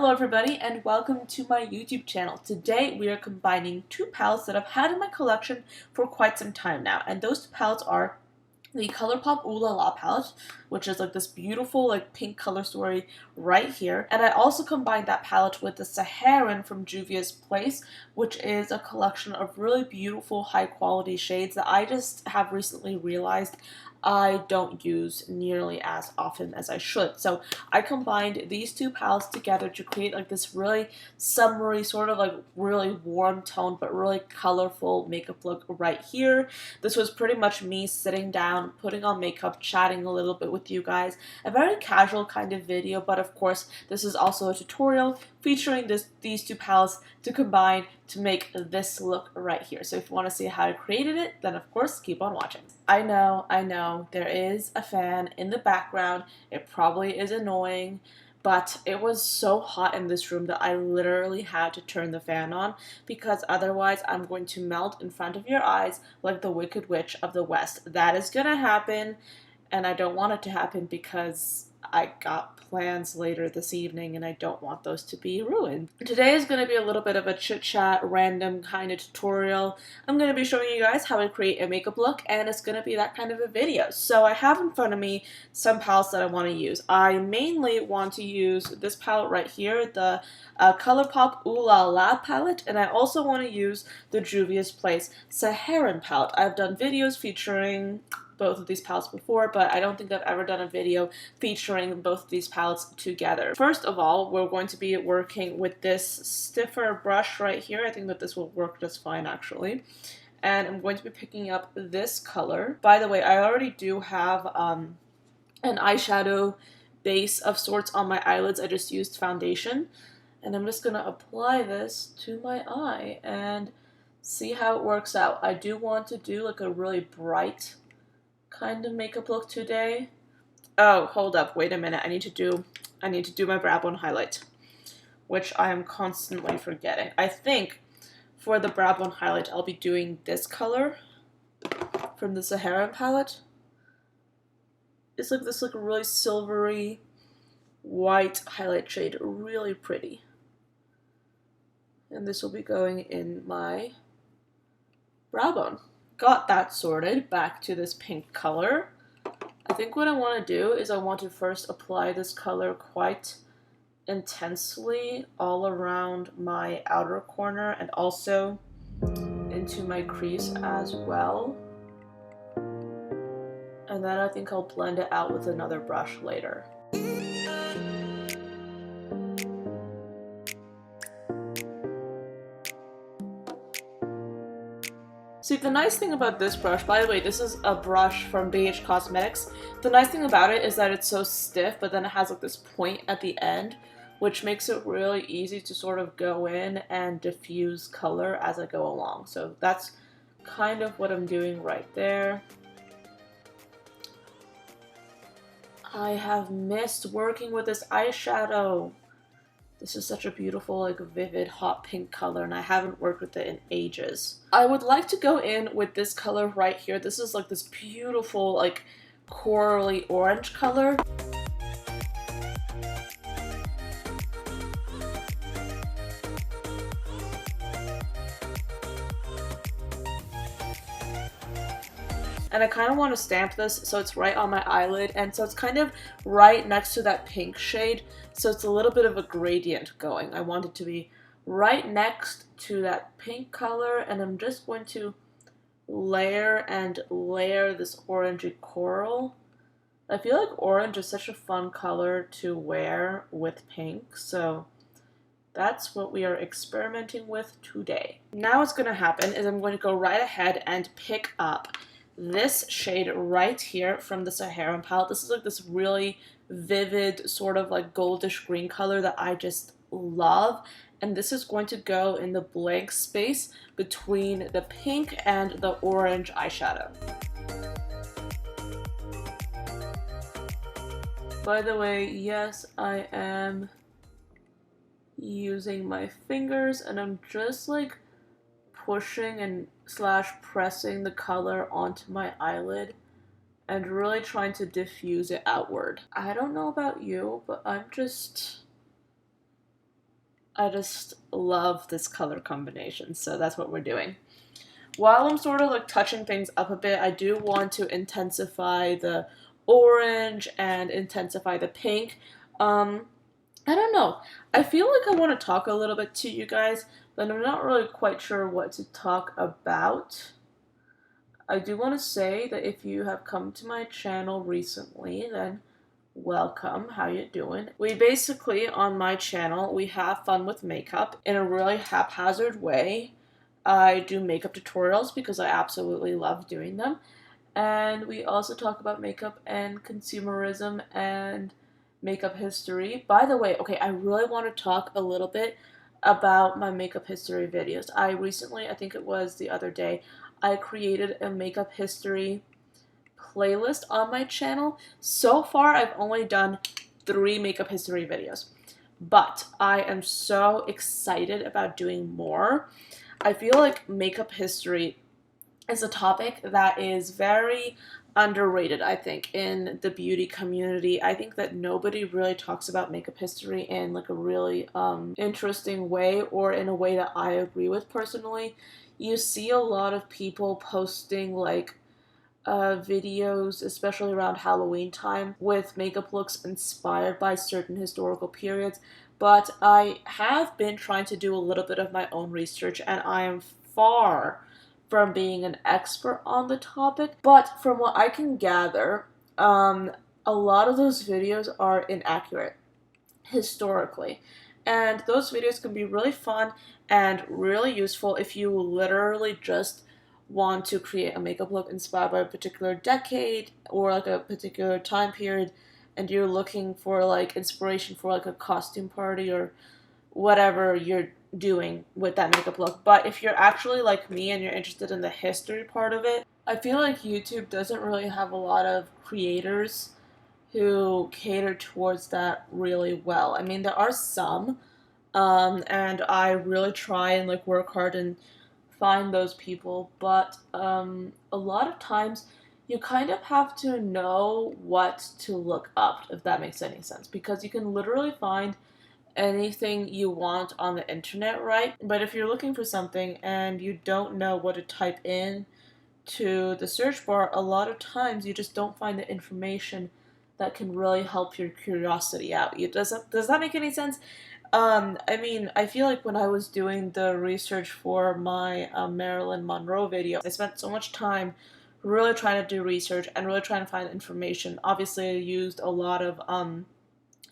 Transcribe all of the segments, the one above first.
Hello everybody and welcome to my YouTube channel. Today we are combining two palettes that I've had in my collection for quite some time now, and those two palettes are the Colourpop Ooh La La palette, which is like this beautiful like pink color story right here, and I also combined that palette with the Saharan from Juvia's Place, which is a collection of really beautiful high quality shades that I just have recently realized I don't use nearly as often as I should. So I combined these two palettes together to create like this really summery, sort of like really warm tone but really colorful makeup look right here. This was pretty much me sitting down, putting on makeup, chatting a little bit with you guys. A very casual kind of video, but of course this is also a tutorial featuring these two palettes to combine to make this look right here. So if you want to see how I created it, then of course keep on watching. I know, there is a fan in the background. It probably is annoying, but it was so hot in this room that I literally had to turn the fan on because otherwise I'm going to melt in front of your eyes like the Wicked Witch of the West. That is gonna happen, and I don't want it to happen because I got plans later this evening and I don't want those to be ruined. Today is going to be a little bit of a chit-chat, random kind of tutorial. I'm going to be showing you guys how I create a makeup look, and it's going to be that kind of a video. So I have in front of me some palettes that I want to use. I mainly want to use this palette right here, the Colourpop Ooh La La palette, and I also want to use the Juvia's Place Saharan palette. I've done videos featuring both of these palettes before, but I don't think I've ever done a video featuring both of these palettes together. First of all, we're going to be working with this stiffer brush right here. I think that this will work just fine actually. And I'm going to be picking up this color. By the way, I already do have an eyeshadow base of sorts on my eyelids. I just used foundation. And I'm just going to apply this to my eye and see how it works out. I do want to do like a really bright kind of makeup look today. Oh, hold up, wait a minute. I need to do my brow bone highlight, which I am constantly forgetting. I think for the brow bone highlight, I'll be doing this color from the Saharan palette. It's like this really silvery white highlight shade, really pretty. And this will be going in my brow bone. Got that sorted. Back to this pink color. I think what I want to do is I want to first apply this color quite intensely all around my outer corner and also into my crease as well. And then I think I'll blend it out with another brush later. See, the nice thing about this brush, by the way, this is a brush from BH Cosmetics. The nice thing about it is that it's so stiff, but then it has like this point at the end, which makes it really easy to sort of go in and diffuse color as I go along. So that's kind of what I'm doing right there. I have missed working with this eyeshadow. This is such a beautiful, like, vivid, hot pink color, and I haven't worked with it in ages. I would like to go in with this color right here. This is, like, this beautiful, like, corally orange color. And I kind of want to stamp this so it's right on my eyelid, and so it's kind of right next to that pink shade, so it's a little bit of a gradient going. I want it to be right next to that pink color, and I'm just going to layer and layer this orangey coral. I feel like orange is such a fun color to wear with pink, so that's what we are experimenting with today. Now what's going to happen is I'm going to go right ahead and pick up this shade right here from the Saharan palette. This is like this really vivid sort of like goldish green color that I just love, and this is going to go in the blank space between the pink and the orange eyeshadow. By the way, yes, I am using my fingers and I'm just like pushing and / pressing the color onto my eyelid and really trying to diffuse it outward. I don't know about you, but I'm just I just love this color combination, so that's what we're doing. While I'm sort of like touching things up a bit, I do want to intensify the orange and intensify the pink. I don't know. I feel like I want to talk a little bit to you guys, but I'm not really quite sure what to talk about. I do want to say that if you have come to my channel recently, then welcome. How you doing? We basically, on my channel, we have fun with makeup in a really haphazard way. I do makeup tutorials because I absolutely love doing them. And we also talk about makeup and consumerism and makeup history. By the way, okay, I really want to talk a little bit about my makeup history videos. I recently, I think it was the other day, I created a makeup history playlist on my channel. So far, I've only done 3 makeup history videos, but I am so excited about doing more. I feel like makeup history is a topic that is very underrated, I think, in the beauty community. I think that nobody really talks about makeup history in like a really interesting way, or in a way that I agree with personally. You see a lot of people posting like videos, especially around Halloween time, with makeup looks inspired by certain historical periods. But I have been trying to do a little bit of my own research, and I am far from being an expert on the topic. But from what I can gather, a lot of those videos are inaccurate historically. And those videos can be really fun and really useful if you literally just want to create a makeup look inspired by a particular decade or like a particular time period, and you're looking for like inspiration for like a costume party or whatever you're doing with that makeup look. But if you're actually like me and you're interested in the history part of it, I feel like YouTube doesn't really have a lot of creators who cater towards that really well. I mean, there are some, and I really try and like work hard and find those people, but a lot of times you kind of have to know what to look up, if that makes any sense, because you can literally find anything you want on the internet, right? But if you're looking for something and you don't know what to type in to the search bar, a lot of times you just don't find the information that can really help your curiosity out. Does that make any sense? I mean, I feel like when I was doing the research for my Marilyn Monroe video, I spent so much time really trying to do research and really trying to find information. Obviously, I used a lot of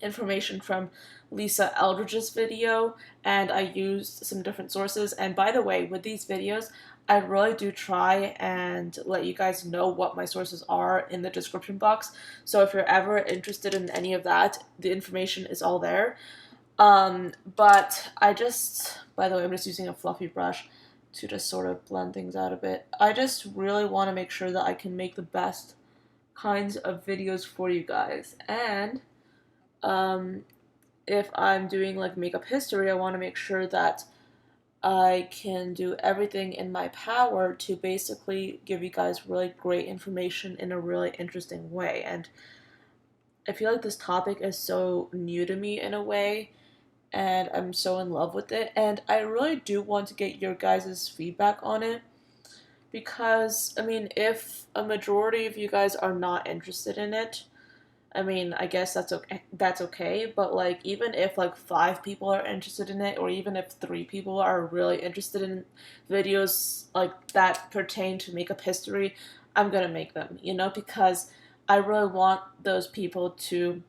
information from Lisa Eldridge's video, and I used some different sources. And by the way, with these videos, I really do try and let you guys know what my sources are in the description box. So if you're ever interested in any of that, the information is all there. But by the way, I'm just using a fluffy brush to just sort of blend things out a bit. I just really want to make sure that I can make the best kinds of videos for you guys. And if I'm doing like makeup history, I want to make sure that I can do everything in my power to basically give you guys really great information in a really interesting way. And I feel like this topic is so new to me in a way, and I'm so in love with it. And I really do want to get your guys' feedback on it, because, I mean, if a majority of you guys are not interested in it, I mean, I guess that's okay, but like even if like 5 people are interested in it, or even if 3 people are really interested in videos like that pertain to makeup history, I'm gonna make them, because I really want those people to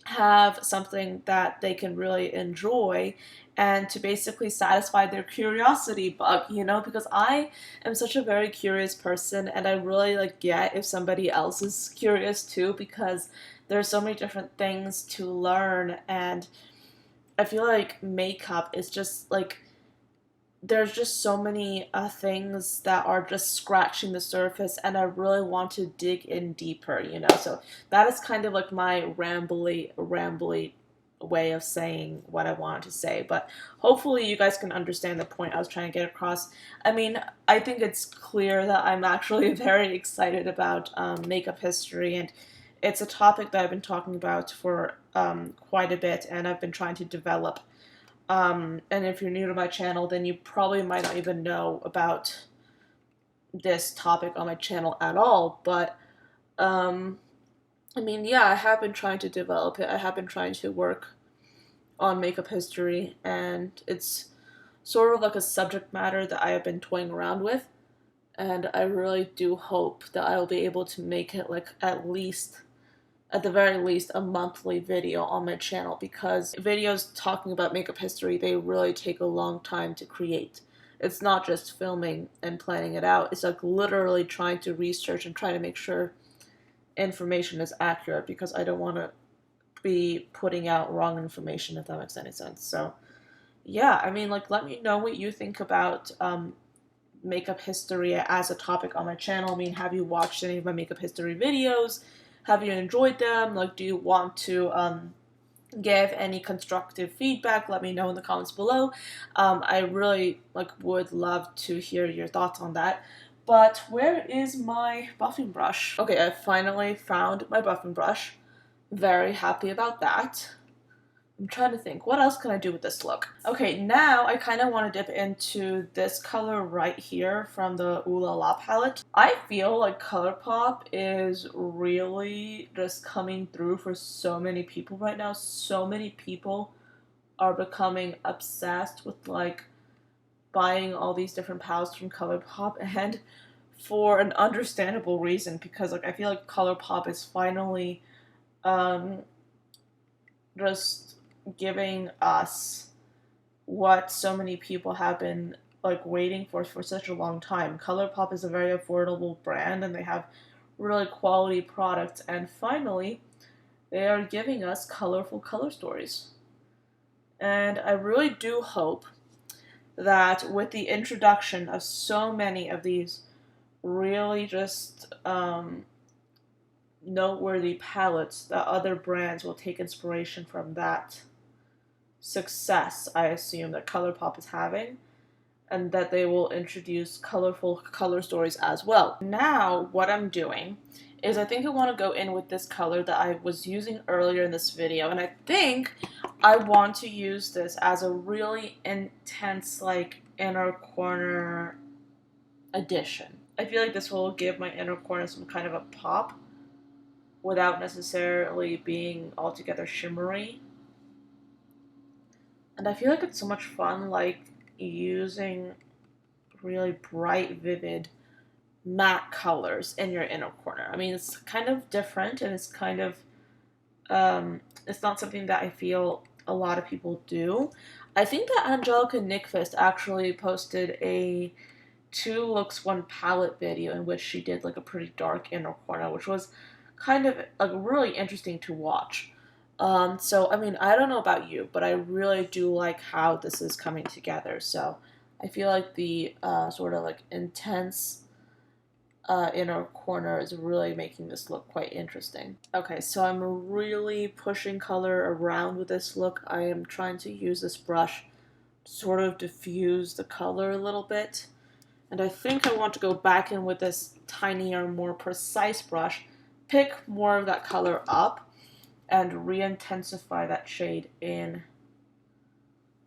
have something that they can really enjoy and to basically satisfy their curiosity bug, because I am such a very curious person, and I really like get if somebody else is curious too, because there's so many different things to learn. And I feel like makeup is just like, there's just so many things that are just scratching the surface, and I really want to dig in deeper, so that is kind of like my rambly way of saying what I wanted to say. But hopefully you guys can understand the point I was trying to get across. I mean, I think it's clear that I'm actually very excited about makeup history, and it's a topic that I've been talking about for quite a bit, and I've been trying to develop And if you're new to my channel, then you probably might not even know about this topic on my channel at all. But I mean, yeah, I have been trying to develop it. I have been trying to work on makeup history, and it's sort of like a subject matter that I have been toying around with. And I really do hope that I will be able to make it like at the very least, a monthly video on my channel, because videos talking about makeup history, they really take a long time to create. It's not just filming and planning it out. It's like literally trying to research and try to make sure information is accurate, because I don't want to be putting out wrong information, if that makes any sense. So yeah, I mean, like, let me know what you think about makeup history as a topic on my channel. I mean, have you watched any of my makeup history videos? Have you enjoyed them? Like, do you want to give any constructive feedback? Let me know in the comments below. I really would love to hear your thoughts on that. But where is my buffing brush? Okay, I finally found my buffing brush. Very happy about that. I'm trying to think, what else can I do with this look? Okay, now I kind of want to dip into this color right here from the Ooh La La palette. I feel like Colourpop is really just coming through for so many people right now. So many people are becoming obsessed with like buying all these different palettes from Colourpop, and for an understandable reason, because like I feel like Colourpop is finally just giving us what so many people have been like waiting for such a long time. Colourpop is a very affordable brand, and they have really quality products, and finally they are giving us colorful color stories. And I really do hope that with the introduction of so many of these really just noteworthy palettes, that other brands will take inspiration from that success, I assume, that Colourpop is having, and that they will introduce colorful color stories as well. Now, what I'm doing is I think I want to go in with this color that I was using earlier in this video, and I think I want to use this as a really intense, like, inner corner addition. I feel like this will give my inner corner some kind of a pop without necessarily being altogether shimmery. And I feel like it's so much fun, like, using really bright, vivid, matte colors in your inner corner. I mean, it's kind of different, and it's kind of, it's not something that I feel a lot of people do. I think that Angelica Nyqvist actually posted a 2 looks 1 palette video in which she did like a pretty dark inner corner, which was kind of like really interesting to watch. So, I mean, I don't know about you, but I really do like how this is coming together. So, I feel like the sort of like intense inner corner is really making this look quite interesting. Okay, so I'm really pushing color around with this look. I am trying to use this brush to sort of diffuse the color a little bit. And I think I want to go back in with this tinier, more precise brush, pick more of that color up, and re-intensify that shade in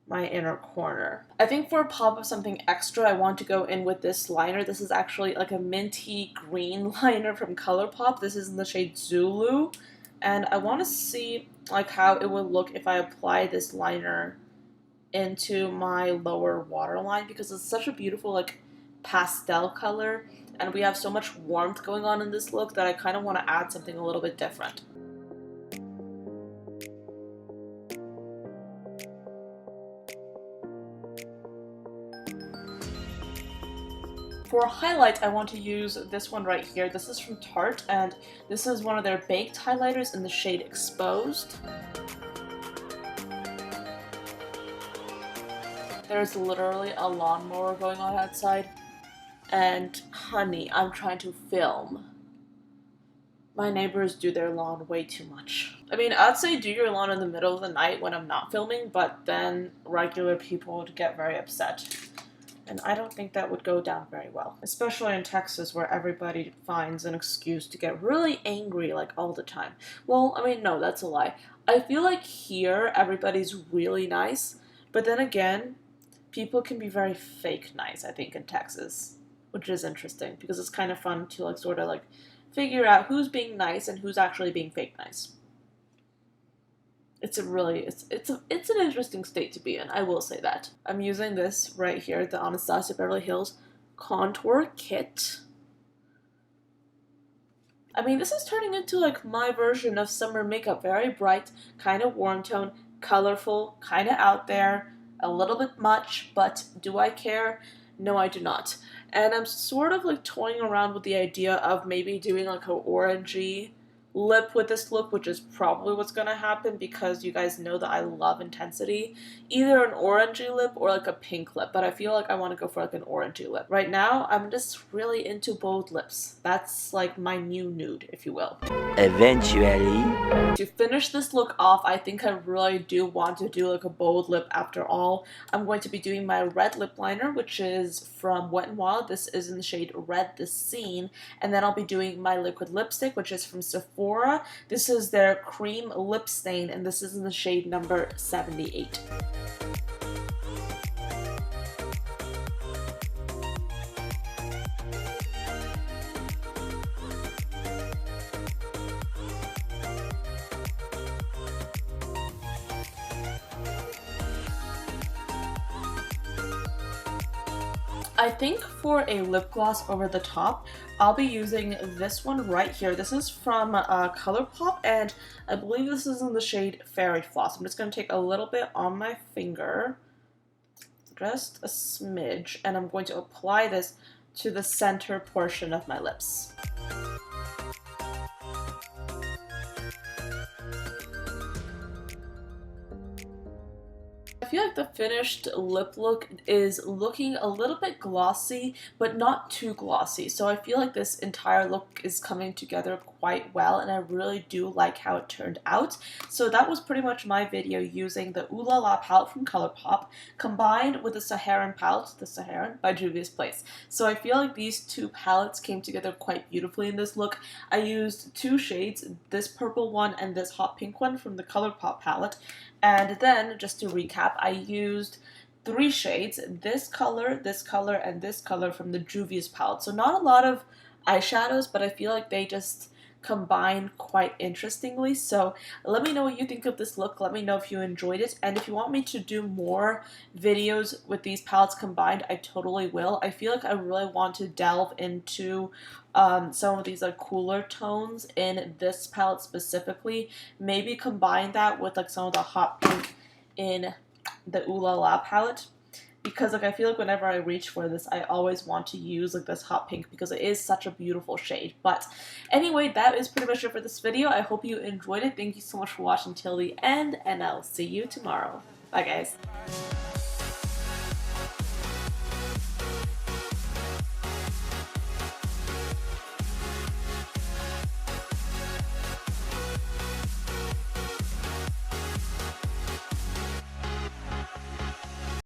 my inner corner. I think for a pop of something extra, I want to go in with this liner. This is actually like a minty green liner from Colourpop. This is in the shade Zulu, and I want to see like how it would look if I apply this liner into my lower waterline, because it's such a beautiful like pastel color, and we have so much warmth going on in this look that I kind of want to add something a little bit different. For a highlight, I want to use this one right here. This is from Tarte, and this is one of their baked highlighters in the shade Exposed. There's literally a lawnmower going on outside, and honey, I'm trying to film. My neighbors do their lawn way too much. I mean, I'd say do your lawn in the middle of the night when I'm not filming, but then regular people would get very upset. And I don't think that would go down very well. Especially in Texas, where everybody finds an excuse to get really angry, like, all the time. Well, I mean, no, that's a lie. I feel like here, everybody's really nice, But then again, people can be very fake nice, I think, in Texas, which is interesting because it's kind of fun to like sort of like figure out who's being nice and who's actually being fake nice. It's an interesting state to be in, I will say that. I'm using this right here, the Anastasia Beverly Hills Contour Kit. I mean, this is turning into like my version of summer makeup. Very bright, kind of warm tone, colorful, kind of out there, a little bit much, but do I care? No, I do not. And I'm sort of like toying around with the idea of maybe doing like a orangey lip with this look, which is probably what's gonna happen because you guys know that I love intensity. Either an orangey lip or like a pink lip, but I feel like I want to go for like an orangey lip. Right now, I'm just really into bold lips. That's like my new nude, if you will. Eventually. To finish this look off, I think I really do want to do like a bold lip after all. I'm going to be doing my red lip liner, which is from Wet n Wild. This is in the shade Red the Scene. And then I'll be doing my liquid lipstick, which is from Sephora. This is their cream lip stain, and this is in the shade number 78. I think for a lip gloss over the top, I'll be using this one right here. This is from Colourpop, and I believe this is in the shade Fairy Floss. I'm just going to take a little bit on my finger, just a smidge, and I'm going to apply this to the center portion of my lips. I feel like the finished lip look is looking a little bit glossy, but not too glossy. So I feel like this entire look is coming together quite well, and I really do like how it turned out. So that was pretty much my video using the Ooh La La palette from Colourpop combined with the Saharan palette, the Saharan by Juvia's Place. So I feel like these two palettes came together quite beautifully in this look. I used two shades, this purple one and this hot pink one from the Colourpop palette. And then, just to recap, I used three shades, this color, and this color from the Juvia's palette. So not a lot of eyeshadows, but I feel like they just combine quite interestingly. So let me know what you think of this look. Let me know if you enjoyed it. And if you want me to do more videos with these palettes combined, I totally will. I feel like I really want to delve into some of these like cooler tones in this palette specifically. Maybe combine that with like some of the hot pink in the Ooh La La palette. Because like I feel like whenever I reach for this, I always want to use like this hot pink because it is such a beautiful shade. But anyway, that is pretty much it for this video. I hope you enjoyed it. Thank you so much for watching till the end, and I'll see you tomorrow. Bye guys.